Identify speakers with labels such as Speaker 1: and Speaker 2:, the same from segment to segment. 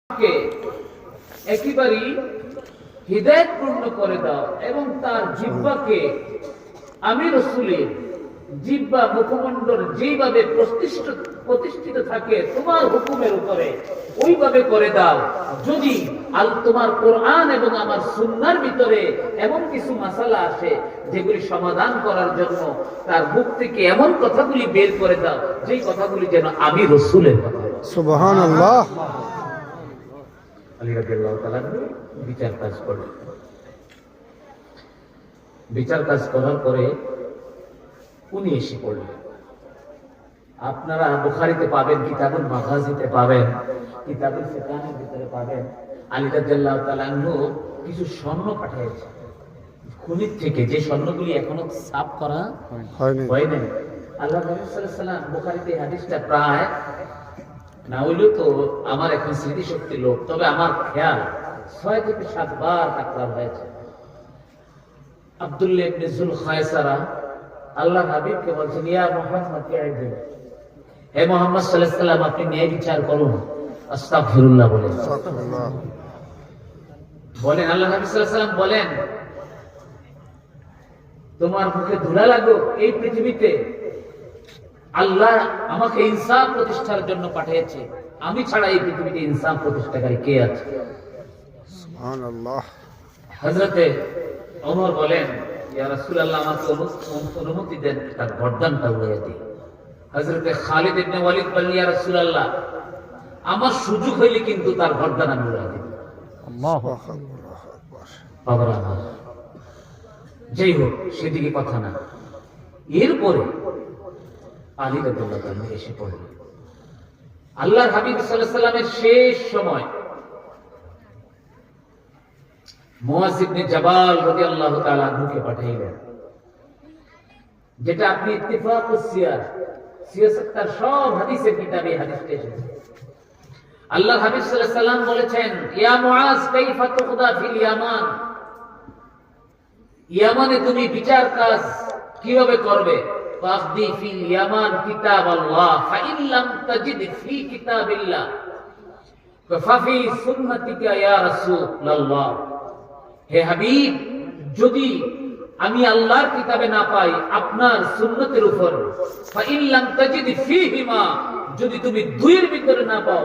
Speaker 1: কে একেবারেই হিদায়াত পূর্ণ করে দাও এবং তার জিহ্বাকে আমি রাসূলের জিহ্বা মুখমণ্ডল যেইভাবে প্রতিষ্ঠিত থাকে তোমার হুকুমের উপরে ওইভাবে করে দাও। যদি তোমার কোরআন এবং আমার সুন্নাহর ভিতরে এমন কিছু মাসালা আসে যেগুলি সমাধান করার জন্য তার মুখ থেকে এমন কথাগুলি বের করে দাও যেই কথাগুলি যেন আমি রাসূলের কথা।
Speaker 2: সুবহানাল্লাহ।
Speaker 1: আলী রাদিয়াল্লাহু তাআলা বিচার কাজ করলেন। বিচার কাজ করার পরে উনি এসে পড়লেন। আপনারা বুখারীতে পাবেন, কিতাবুল মাগাজিতে পাবেন, কিতাবুল ফিকাহের ভিতরে পাবেন। আলী রাদিয়াল্লাহু তাআলা কিছু স্বর্ণ পাঠিয়েছেন খনির থেকে, যে স্বর্ণগুলি এখনো সাফ করা হয়নি। আল্লাহ নবী সাল্লাল্লাহু আলাইহি ওয়াসাল্লাম বুখারীতে হাদিসটা প্রায় না হইলেও তো আমার এখন স্মৃতিশক্তি লোক, তবে আমার খেয়াল 6 থেকে 7 বার তাকরার হয়েছে। আব্দুল্লাহ ইবনে যুলখায়সারা আল্লাহ হাবিবকে বলছেন, ইয়া মুহাম্মদ ইয়াইদিন, হে মুহাম্মদ সাল্লাল্লাহু আলাইহি ওয়াসাল্লাম আপনি ন্যায় বিচার করুন। আস্তাগফিরুল্লাহ বলেন। বলেন আল্লাহ নবী সাল্লাল্লাহু আলাইহি ওয়াসাল্লাম বলেন, তোমার মুখে ধুলা লাগো, এই পৃথিবীতে আল্লাহ আমাকে ইনসাফ প্রতিষ্ঠার জন্য পাঠিয়েছে, আমি ছাড়া এই পৃথিবীতে ইনসাফ প্রতিষ্ঠাকারী কে আছে?
Speaker 2: সুবহানাল্লাহ।
Speaker 1: হযরতে ওমর বলেন, ইয়া রাসূলুল্লাহ আমাকে অনুমতি দেন তার গর্দানটা উড়িয়ে দিই। হযরতে খালিদ ইবনে ওয়ালিদ বলেন, ইয়া রাসূলুল্লাহ আমার সুযোগ হইলে কিন্তু তার গর্দান আমি উড়িয়ে দিই।
Speaker 2: আল্লাহু আকবার।
Speaker 1: বাবার আমার যাই হোক, সেদিকে কথা না। এরপরে আলী রাদিয়াল্লাহু তাআলা এসে পড়লেন। আল্লাহর হাবিব সাল্লাল্লাহু আলাইহি ওয়াসাল্লামের শেষ সময় মুআয ইবনে জাবাল রাদিয়াল্লাহু তাআলা আনহুকে পাঠাইলেন, যেটা আপনি ইত্তিফাকুস সিয়াসাত্তার সব হাদিসের কিতাবে হাদিসটা এসেছে। আল্লাহর হাবিব সাল্লাল্লাহু আলাইহি ওয়াসাল্লাম বলেছেন, ইয়া মুআয কাইফা তুকদা ফিল ইয়ামান, ইয়ামানে তুমি বিচার কাজ কিভাবে করবে? ফাকদি ফিল ইয়ামান কিতাবাল্লাহ ফাইন লাম তাজিদ ফি কিতাবিল্লাহ ফাফি সুন্নতিকা ইয়া রাসূলুল্লাহ। হে হাবিব, যদি আমি আল্লাহর কিতাবে না পাই আপনার সুন্নতের উপর, ফাইন লাম তাজিদ ফিহিমা, যদি তুমি দুইয়ের ভিতরে না পাও,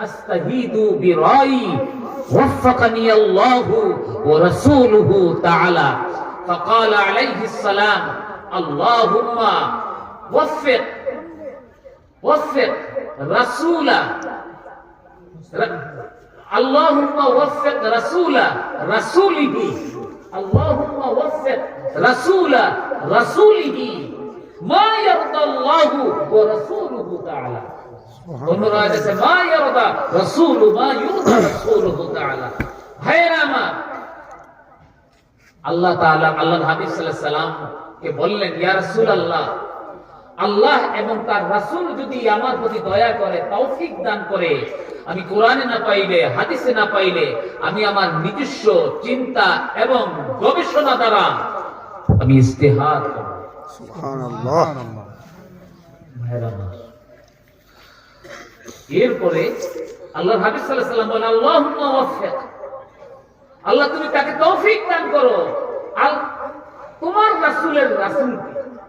Speaker 1: আস্তাহিদু বিরাই ওয়াফাকানি আল্লাহু ওয়া রাসূলুহু তাআলা। فقال عليه السلام اللهم وفق رسولا اللهم وفق رسولا رسوله اللهم وفق رسولا رسوله ما يرضى الله ورسوله تعالى ما يرضى رسول ما يرضى رسوله تعالى। ভাইরা আমার, আল্লাহ তাআলা আল্লাহর হাবিব সাল্লাল্লাহু আলাইহি ওয়াসাল্লাম কে বললেন, ইয়া রাসূলুল্লাহ আল্লাহ এবং তার রাসূল যদি আমার প্রতি দয়া করে, তৌফিক দান করে, আমি কোরআনে না পাইলে হাদিসে না পাইলে আমি আমার নিজস্ব চিন্তা এবং গবেষণা দ্বারা আমি ইজতিহাদ করব।
Speaker 2: সুবহানাল্লাহ।
Speaker 1: এরপরে আল্লাহর হাবিব সাল্লাল্লাহু আলাইহি ওয়াসাল্লাম বলেন, আল্লাহুম্মা ওয়াফিক, আল্লাহ তুমি তাকে তৌফিক দান করো। তোমার রাসূলের রাসূল,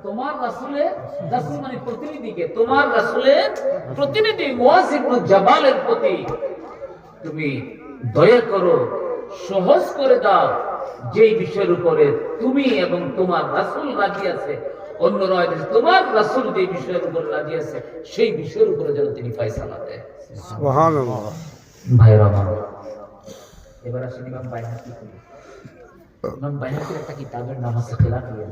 Speaker 1: তোমার রাসূলের রাসূল মানে প্রতিনিধিকে, তোমার রাসূলের প্রতিনিধি মুআয ইবনে জাবালের প্রতি তুমি দয়া করো, সহজ করে দাও, যেই বিষয়ের উপরে তুমি এবং তোমার রাসূল রাজি আছে। অন্য রায় তোমার রাসূল যে বিষয়ের উপর রাজি আছে সেই বিষয়ের উপরে যেন তিনি ফয়সালা দেন।
Speaker 2: সুবহানাল্লাহ।
Speaker 1: ভাইরা আমার, এবার আসেন ইমাম বাইহাকি। ইমাম বাইহাকির একটা কিতাবের নাম আছে খিলাফিয়া,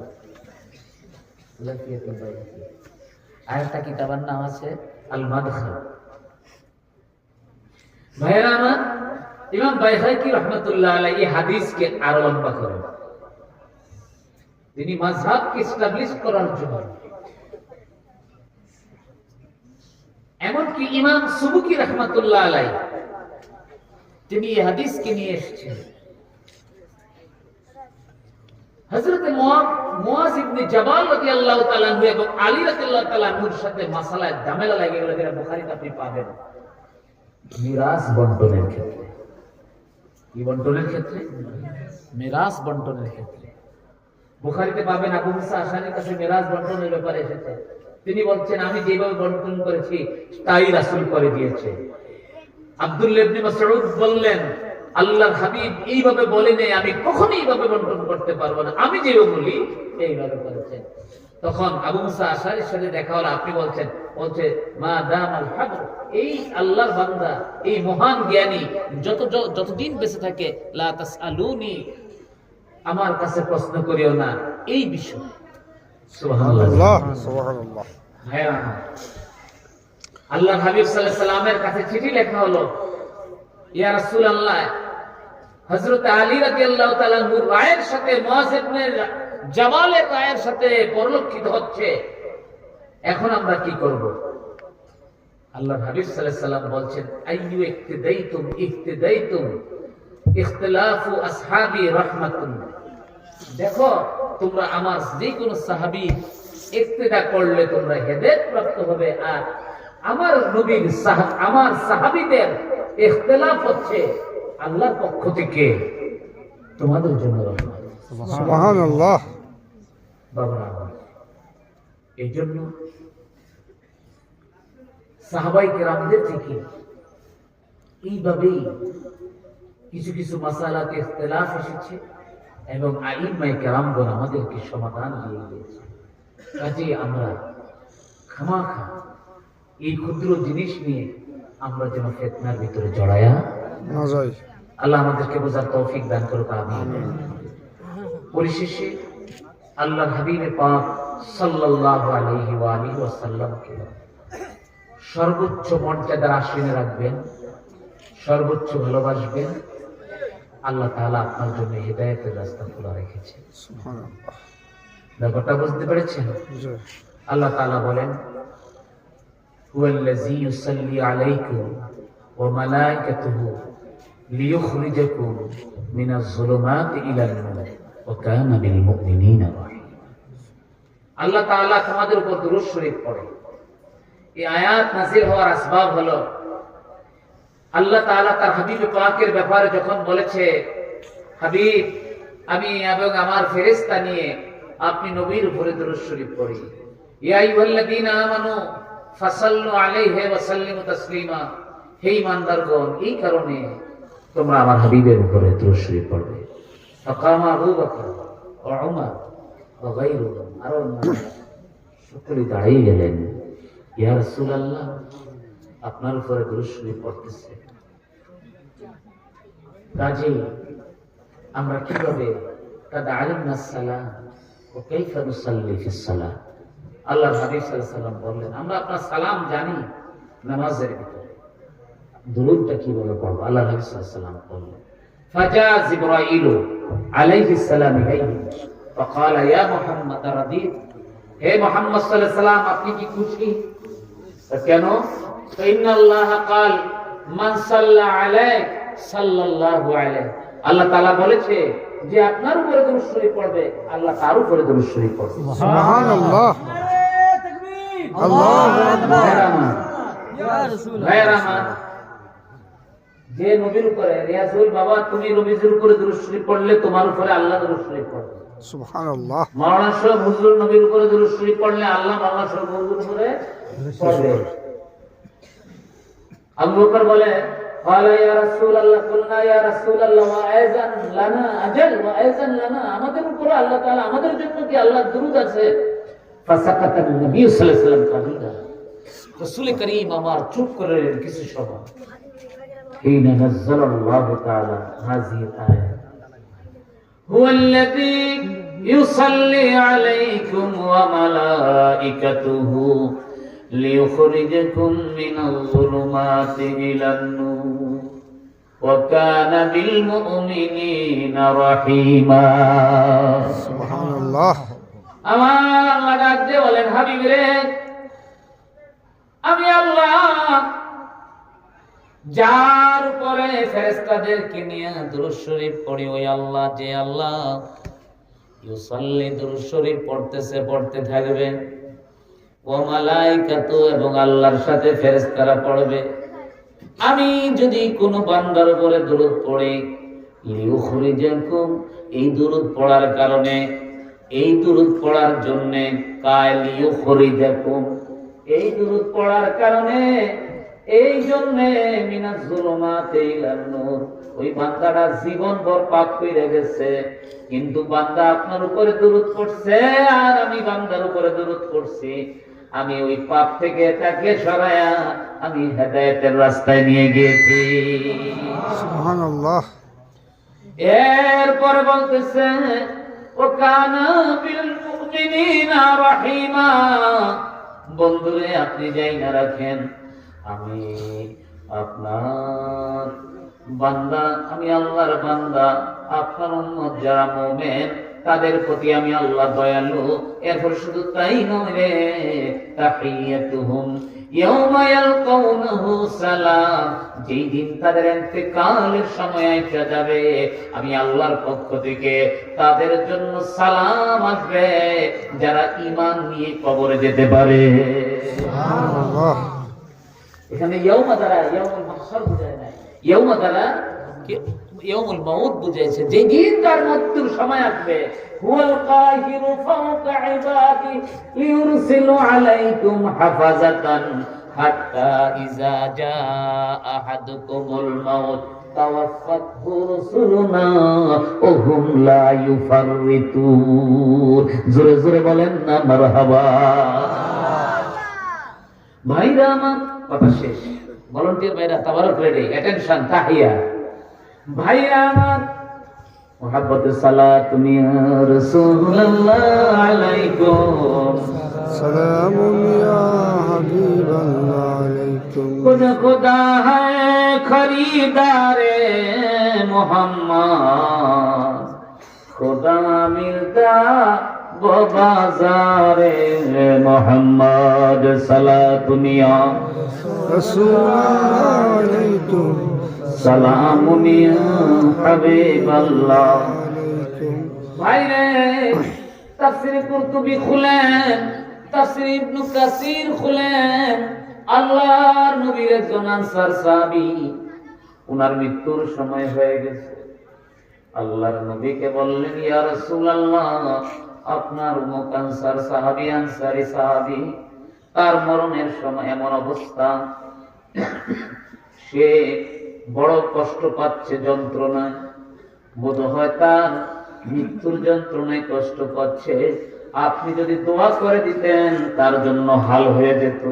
Speaker 1: খিলাফিয়াতুল বাইহাকি। আর একটা কিতাবের নাম আছে আল মাদখাল। ভাইরা আমার, ইমাম বাইহাকি রাহমাতুল্লাহ আলাইহি এই হাদিসকে আরো লম্বা করেন। তিনি মাযহাবকে এস্টাবলিশ করার জন্য, এমনকি ইমাম সুবুকি রাহমাতুল্লাহ আলাইহি তিনি এই হাদিসকে নিয়ে এসেছেন। হযরত মুআয ইবনে জাবাল রাদিয়াল্লাহু তাআলা এবং আলী রাদিয়াল্লাহু তাআলার সাথে মাসালায় ঝামেলা লাগে গেল, যেটা বুখারীতে আপনি পাবেন। মিরাস বন্টনের ক্ষেত্রে। কি বন্টনের ক্ষেত্রে? মিরাস বন্টনের ক্ষেত্রে। বুখারীতে পাবেন আবু মুসা আশআরীর কাছে মিরাস বন্টনের ব্যাপারে এসেছে। তিনি বলছেন, আমি যেভাবে বন্টন করেছি তাই রাসূল করে দিয়েছে। আব্দুল্লাহ ইবনে মাসউদ বললেন, আল্লাহর হাবিব এইভাবে বলেনি, আমি কখনোই এইভাবে বন্টন করতে পারবো না, আমি যেভাবে বলি এইভাবে করেছেন। তখন আবু মুসা আশআরীর সাথে দেখা হলো, আপনি বলছে মা দামাল হাবর, এই আল্লাহর বান্দা, এই মহান জ্ঞানী যতদিন বেঁচে থাকে, লা তাসআলুনি, আমার কাছে প্রশ্ন করিও না এই বিষয়। সুবহানাল্লাহ,
Speaker 2: সুবহানাল্লাহ।
Speaker 1: হ্যাঁ, আল্লাহর হাবিব সাল্লাল্লাহু আলাইহি সাল্লামের কাছে চিঠি লেখা হলো, ইয়া রাসূলুল্লাহ, হযরত আলী রাদিয়াল্লাহু তাআলা আনহুর রায়ের সাথে মুআয ইবনে জামালের রায়ের সাথে পরিলক্ষিত হচ্ছে, এখন আমরা কি করব? আল্লাহর হাবিব সাল্লাল্লাহু আলাইহি সাল্লাম বলছেন, আইয়ু ইক্তিদাইতুম ইখতিলাফু আসহাবি রাহমাতুন, দেখো তোমরা আমার যে কোন সাহাবী ইক্তিদা করলে তোমরা হেদায়েত প্রাপ্ত হবে, আর আমার নবীর আমার সাহাবীদের ইখতিলাফ হচ্ছে আল্লাহর পক্ষ থেকে তোমাদের জন্য রহমত।
Speaker 2: সুবহানাল্লাহ।
Speaker 1: বাবা, এই জন্য সাহাবায়ে কেরামদের থেকে এইভাবেই কিছু কিছু মাসালাতে ইখতিলাফ এসেছে এবং আইম্মায়ে কেরামগণ আমাদেরকে সমাধান দিয়ে দিয়েছে। কাজেই আমরা খামাখা এই ক্ষুদ্র জিনিস নিয়ে আমরা যেন ফিতনার ভিতরে জড়ায়া
Speaker 2: না যাই।
Speaker 1: আল্লাহ আমাদেরকে বোঝার তৌফিক দান করুক, আমিন। পরিশেষে আল্লাহর হাবিব পাক সাল্লাল্লাহু আলাইহি ওয়া আলিহি ওয়াসাল্লামকে সর্বোচ্চ মর্যাদার আসনে রাখবেন, সর্বোচ্চ ভালোবাসবেন। আল্লাহ তাআলা আপনার জন্য হিদায়াতের রাস্তা খোলা রেখেছেন।
Speaker 2: সুবহানাল্লাহ।
Speaker 1: ব্যাপারটা বুঝতে পেরেছেন?
Speaker 2: জি।
Speaker 1: আল্লাহ তাআলা বলেন, হুয়াল্লাযী ইউসাল্লি আলাইকুম ওয়া মালাইকাতুহু লিইখরিজাকুম মিনাজ যুলুমাতি ইলান নূর ওয়া কানা বিল মুমিনিনা রাহিম। আল্লাহ তাআলা তোমাদের উপর দুরূদ শরীফ পড়ে। এই আয়াত নাযিল হওয়ার আসবাব হলো, আল্লাহ তাআলা তার হাবিব পাকের ব্যাপারে যখন বলেছে, হাবিব, আমি এবং আমার ফেরেশতা নিয়ে আপনি নবীর উপরে দুরূদ শরীফ পড়ি। ইয়া আইয়ুহাল্লাযীনা আমানু ফাসাল্লু আলাইহি ওয়া সাল্লিমু তাসলিমা, হে ঈমানদারগণ, এই কারণে তোমরা আমার হাবিবের উপরে দুরূদ শরীফ পড়বে। ফাকামা আবু বকর ওয়া উমর ওয়া গায়রুহুম, আরো সকলে দাঁড়িয়ে গেলেন, ইয়া রাসূলুল্লাহ, আপনার উপরে দুরূদ শরীফ পড়তেছে। কাজেই আমরা কিভাবে কাদ আলিমনা সালাম ও কাইফা নুসাল্লি ফিস সালাহ, আল্লাহর হাবিব সাল্লাল্লাহু আলাইহি ওয়াসাল্লাম বললেন, আমরা আপনার সালাম জানি, নামাজের ভিতরে দুরূদটা কিভাবে পড়ব। আল্লাহর হাবিব সাল্লাল্লাহু আলাইহি ওয়াসাল্লাম বললেন, ফাজা জিবরাইল আলাইহিস সালাম ইলাইহি ফাকালা ইয়া মুহাম্মদ রাদিত, হে মুহাম্মদ সাল্লাল্লাহু আলাইহি ওয়াসাল্লাম, আপনি কি খুশি? কেন? ইন্নাল্লাহ ক্বাল মান সাল্লা আলাইহি সাল্লাল্লাহু আলাইহি, আল্লাহ তাআলা বলেছে যে আপনার উপরে দুরূদ শরীফ পড়বে, আল্লাহ তার উপরে দুরূদ শরীফ পড়বে।
Speaker 2: সুবহানাল্লাহ। আল্লাহু আকবার।
Speaker 1: ভাইরা আমার, যে নবীর উপরে রিয়াজুল বাবা, তুমি নবীর উপরে দুরূদ শরীফ পড়লে তোমার উপরে আল্লাহ দুরূদ শরীফ পড়বে।
Speaker 2: সুবহানাল্লাহ।
Speaker 1: মাওলানা সাহেব হুজুর নবীর উপরে দুরূদ শরীফ পড়লে আল্লাহ মাওলানা সাহেব হুজুর উপরে পড়বে। আবু বকর বলে, قال يا رسول الله, قلنا يا رسول الله واذن لنا اجل واذن لنا, আমাদের উপরে আল্লাহ তাআলা আমাদের জন্য কি আল্লাহর দুরূদ আছে? فسكت النبي صلى الله عليه وسلم قليلا, রাসূল করিম আমার চুপ করে রইলেন কিছু সময়। حين نزل الله تعالى هذه الآية هو الذي يصلي عليكم وملائكته ليخرجكم من الظلمات إلى النور وكان بالمؤمنين رحيما.
Speaker 2: سبحان الله.
Speaker 1: আমার আল্লাহ ডাক দিয়ে বলেন, হাবিব রে, আমি আল্লাহ যার উপরে ফেরেশতাদেরকে নিয়ে দুরূদ শরীফ পড়ি, ওই আল্লাহ, যে আল্লাহ ইউসাল্লি দুরূদ শরীফ পড়তেছে, পড়তে থাকবে, ও মালাইকাতু, এবং আল্লাহর সাথে ফেরেশতারা পড়বে, আমি যদি কোনো বান্দার উপরে দরুদ পড়ি, লিউখরিজাকুম, এই দরুদ পড়ার কারণে, এই দরুদ পড়ার জন্য, লিউখরিজাকুম, এই দরুদ পড়ার কারণে, এই জন্য মিনাজ যুলুমাতি ইলান নূর, ওই বান্দাটা জীবনভর পাপ করে গেছে, কিন্তু বান্দা আপনার উপরে দরুদ পড়ছে আর আমি বান্দার উপরে দরুদ পড়ছি, আমি ওই পাপ থেকে তাকে সরায়া আমি হেদায়েতের রাস্তায় নিয়ে গিয়েছি।
Speaker 2: সুবহানাল্লাহ।
Speaker 1: এরপর বলতেছে ও কানা বিল মুমিনিনা রহিমা, বন্ধুরে আপনি যাই না রাখেন, আমি আপনার বান্দা, আমি আল্লাহর বান্দা, আপনার উম্মত যারা মুমিন তাদের প্রতি আমি আল্লাহ দয়ালু। এরপর শুধু তাই নয় রে, তাহিয়াতুহুম ইয়াওমা ইয়ালকাউনাহু সালাম, যেই দিন তাদের ইন্তেকালের সময় এসে যাবে আমি আল্লাহর পক্ষ থেকে তাদের জন্য সালাম আসবে, যারা ঈমান নিয়ে কবরে যেতে পারে।
Speaker 2: সুবহানাল্লাহ।
Speaker 1: এখানে ইয়াউমা দ্বারা ইয়াউমুল মাহশার বুঝায় না, ইয়াউমা দ্বারা ইয়াউমুল মাউত বুঝাইছে, যেদিন তার মৃত্যুর সময় আসবে। হুয়াল কাহিরু ফাওকা ইবাদি লিয়ুরসিলু আলাইকুম হাফাজাতান হাত্তা ইযা জাআ আহাদুকুমুল মাউত তাওয়াফাতহু রুসুলুনা ওয়া হুম লা ইউফাররিতুন। জোরে জোরে বলেন না মারহাবা। ভাইরা আমার, কথা শেষ। ভলান্টিয়ার ভাইরা তাবারক রেডি, অ্যাটেনশন, তাহিয়া। ভাইরা আমার, মুহাব্বতে সালাতুন ইয়া রাসূলুল্লাহ আলাইকুম,
Speaker 2: সালামুন ইয়া হাবিবাল্লাহ আলাইকুম।
Speaker 1: খুদা খুদা হ্যায় খরিদারে মোহাম্মদ, খুদা মিলতা वो बाजारे मोहम्मद सलातुन या
Speaker 2: रसूलुल्लाह अलैकुम,
Speaker 1: सलामुन या हबीबल्लाह। ভাইরে, তাফসীর কুরতুবী খুলেন, তাফসীর ইবনে কাসির খুলেন। আল্লাহর নবীর একজন আনসার সাহাবী, উনার মৃত্যুর সময় হয়ে গেছে। আল্লাহর নবীকে বললেন, ইয়া রাসূলুল্লাহ, আপনার অমুক আনসার সাহাবী, আনসারী সাহাবী, তার মরণের সময় এমন অবস্থা, সে বড় কষ্ট পাচ্ছে, যন্ত্রণায়, বোধ হয় তার মৃত্যুর যন্ত্রণায় কষ্ট পাচ্ছে, আপনি যদি দোয়া করে দিতেন তার জন্য হাল হয়ে যেত।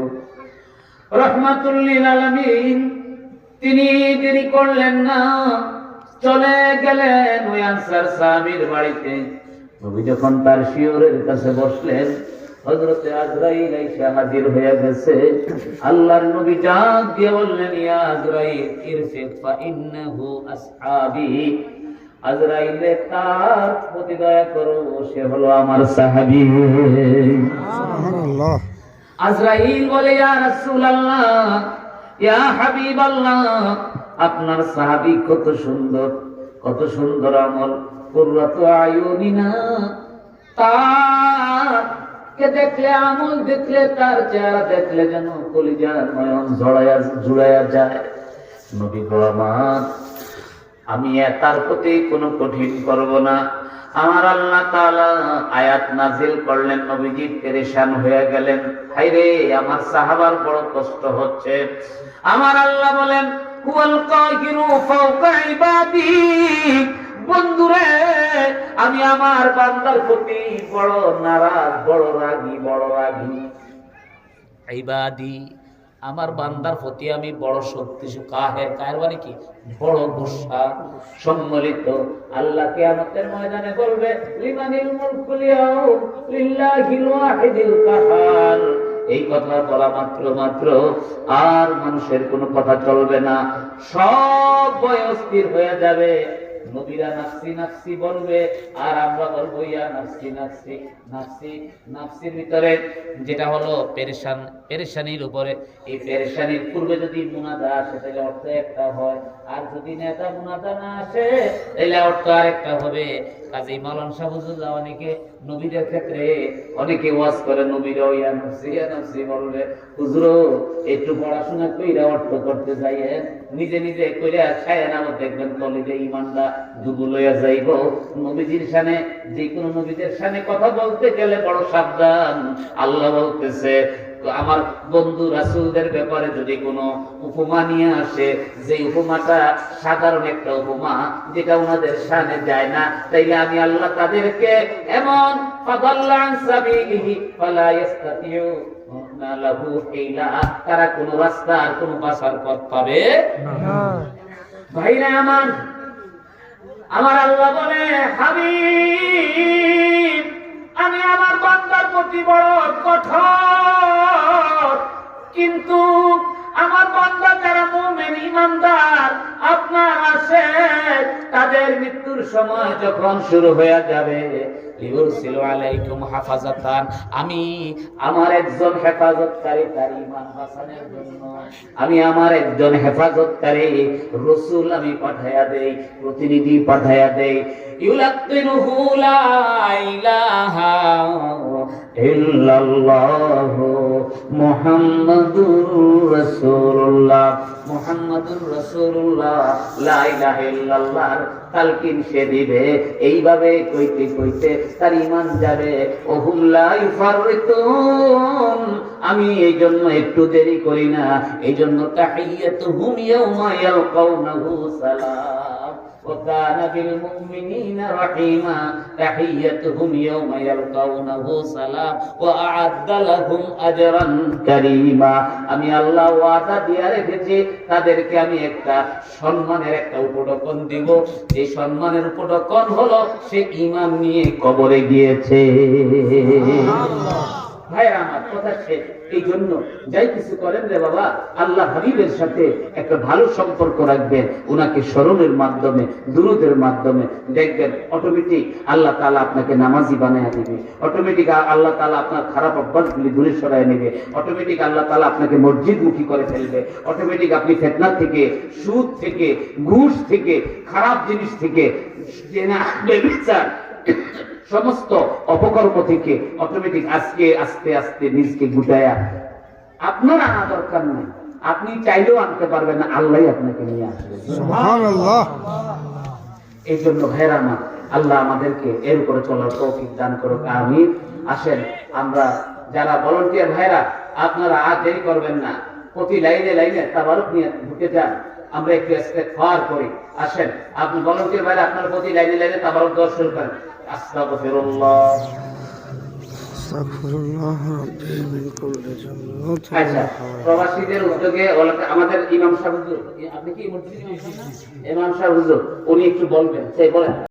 Speaker 1: রাহমাতুল লিল আলামিন, তিনি দেরি করলেন না, চলে গেলেন ওই আনসার সাহাবীর বাড়িতে। নবী যখন তার শিয়রের কাছে বসলেন, হযরতে আজরাইল এসে হাজির হয়ে গেছে। আল্লাহর নবী ডাক দিয়ে বললেন, ইয়া আজরাইল ইরফিক ফা ইন্নাহু আসহাবি, আজরাইল তার প্রতি দয়া করো, সে হলো আমার সাহাবী।
Speaker 2: সুবহানাল্লাহ।
Speaker 1: আজরাইল বলে, ইয়া রাসূলুল্লাহ, ইয়া হাবিবাল্লাহ, আপনার সাহাবী কত সুন্দর, কত সুন্দর আমল, কুররাতু আয়ুনিনা, তাকে দেখলে, আমল দেখলে, তার চেহারা দেখলে যেন কলিজার নয়ন জুড়াইয়া যায়। নবী গো আমার, আমি তার প্রতি কোনো কঠিন করব না। আমার আল্লাহ তাআলা আয়াত নাজিল করলেন, নবীজি পেরেশান হয়ে গেলেন, হায়রে আমার সাহাবার বড় কষ্ট হচ্ছে। আমার আল্লাহ বলেন, হুয়াল কাহিরু ফাওকা ইবাদি, বন্ধুরে আমি আমার বান্দার প্রতি বড় নারাজ, বড় রাগী, বড় রাগী। ইবাদি, আমার বান্দার প্রতি আমি বড় শক্তিশালী, কাহের, কাহের মানে কি, বড় গুসা, সম্মিলিত। আল্লাহ কিয়ামতের ময়দানে বলবে, লিমানিল মুলকুল ইয়াউম লিল্লাহিল ওয়াহিদিল কাহার। এই কথা বলা মাত্র আর মানুষের কোনো কথা চলবে না, সব ভয় অস্থির হয়ে যাবে। নবীরা নাফসি নাফসি বলবে, আর আমরা বলবো ইয়া নাফসি নাফসি নাফসি। নাফসির ভিতরে যেটা হলো পেরেশানির উপরে, এই পেরেশানির পূর্বে যদি মুনাদা আসে তাহলে অর্থ একটা হয়, আর যদি নেতা মুনাদা না আসে তাহলে অর্থ আরেকটা হবে। কাজী মাওলানা সাহেব হুজুর অনেকে নবীদের ক্ষেত্রে অনেকে ওয়াজ করে নবীরা ইয়া নফসি বললে হুজুর একটু পড়াশোনা কইরা অর্থ করতে যাইয়েন নিজে নিজে কইরা ছায়া নাম দেখবেন কলেজে ইমানটা ডুবু লইয়া যাইব। নবীজির শানে যে কোনো নবীদের শানে কথা বলতে গেলে বড় সাবধান। আল্লাহ বলতেছে আমার বন্ধু রাসূলদের ব্যাপারে যদি কোনো উপমা নিয়ে আসে, যে উপমাটা সাধারণ একটা উপমা যেটা ওনাদের শানে যায় না, তাইলে আমি আল্লাহ তাদেরকে এমন ফাদাল্লা আন সাবিলিহি ফালা ইস্তাতিউ লাহু ইলা, তারা কোনো রাস্তা আর কোনো বাসার পথ পাবে না। ভাইরা আমার আল্লাহ বলে হাবিব আমি আমার বান্দার প্রতি বড় কঠোর, কিন্তু আমার বান্দা যারা মুমিন ইমানদার আপনার আসে তাদের মৃত্যুর সময় যখন শুরু হয়ে যাবে ইউরসিলু আলাইকুম হাফাজাতান, আমি আমার একজন হেফাজতকারী তার ঈমান বাঁচানোর জন্য আমি আমার একজন হেফাজতকারী রাসূল আমি পাঠায়া দেই, প্রতিনিধি পাঠায়া দেই। ইউলাক্কিনুহু লা ইলাহা ইল্লাল্লাহ মুহাম্মাদুর রাসূলুল্লাহ, মুহাম্মাদুর রাসূলুল্লাহ লা ইলাহা ইল্লাল্লাহ তালকিন সে দিবে। এইভাবে কইতে কইতে তার ঈমান যাবে। ওহুম লা ইফাররিতুন, আমি এই জন্য একটু দেরি করি না, এই জন্য তাহিয়াতুহুম ইয়াওমা ইয়ালকাউনাহু সালাম ওয়া কানা বিল মুমিনিনা রাহিমা, তাহিয়াতুহুম ইয়াওমা ইয়ালকাউনাহু সালাম ওয়া আ'আদ্দা লাহুম আজরান কারীমা। আমি আল্লাহ ওয়াদা দিয়ে রেখেছি তাদেরকে আমি একটা সম্মানের একটা উপঢৌকন দিব। এই সম্মানের উপঢৌকন হলো সে ঈমান নিয়ে কবরে গিয়েছে। ভাইরা আমার কথা শেষ। এই জন্য যাই কিছু করেন রে বাবা, আল্লাহ হাবিবের সাথে একটা ভালো সম্পর্ক রাখবেন, উনাকে স্মরণের মাধ্যমে দুরূদের মাধ্যমে দেখবেন অটোমেটিক আল্লাহ তাআলা আপনাকে নামাজি বানায়া দিবে, অটোমেটিক আল্লাহ তাআলা আপনার খারাপ অভ্যাসগুলি দূরে সরায় নেবে, অটোমেটিক আল্লাহ তাআলা আপনাকে মসজিদমুখী করে ফেলবে, অটোমেটিক আপনি ফিতনা থেকে, সুদ থেকে, ঘুষ থেকে, খারাপ জিনিস থেকে, জেনা, ব্যভিচার সমস্ত অপকর্ম থেকে অটোমেটিক আজকে আস্তে আস্তে নিজকে গুটায়া আপনার আনা দরকার নেই, আপনি চাইলেও আনতে পারবেন না, আল্লাহ আপনাকে নিয়ে আসবে।
Speaker 2: সুবহানাল্লাহ।
Speaker 1: এই জন্য ভাইরা আমার আল্লাহ আমাদেরকে এর উপরে চলার তৌফিক দান করুক, আমিন। আসেন আমরা যারা ভলান্টিয়ার ভাইরা আপনারা আর দেরি করবেন না, প্রতি লাইনে লাইনে তাবারুক নিয়ে ঢুকে যান, আমরা একটু ইস্তেগফার করি। আসেন আপনি ভলান্টিয়ার ভাইরা আপনারা প্রতি লাইনে লাইনে তাবারুক দোয়া শুরু করেন। আস্তাগফিরুল্লাহ
Speaker 2: আস্তাগফিরুল্লাহ রাব্বি মিন কুল্লি যামবিন।
Speaker 1: আচ্ছা, প্রবাসীদের উদ্যোগে আমাদের ইমাম সাহেব হুজুর, আপনি কি ইমাম সাহেব হুজুর, উনি একটু বলবেন, সেই বলেন।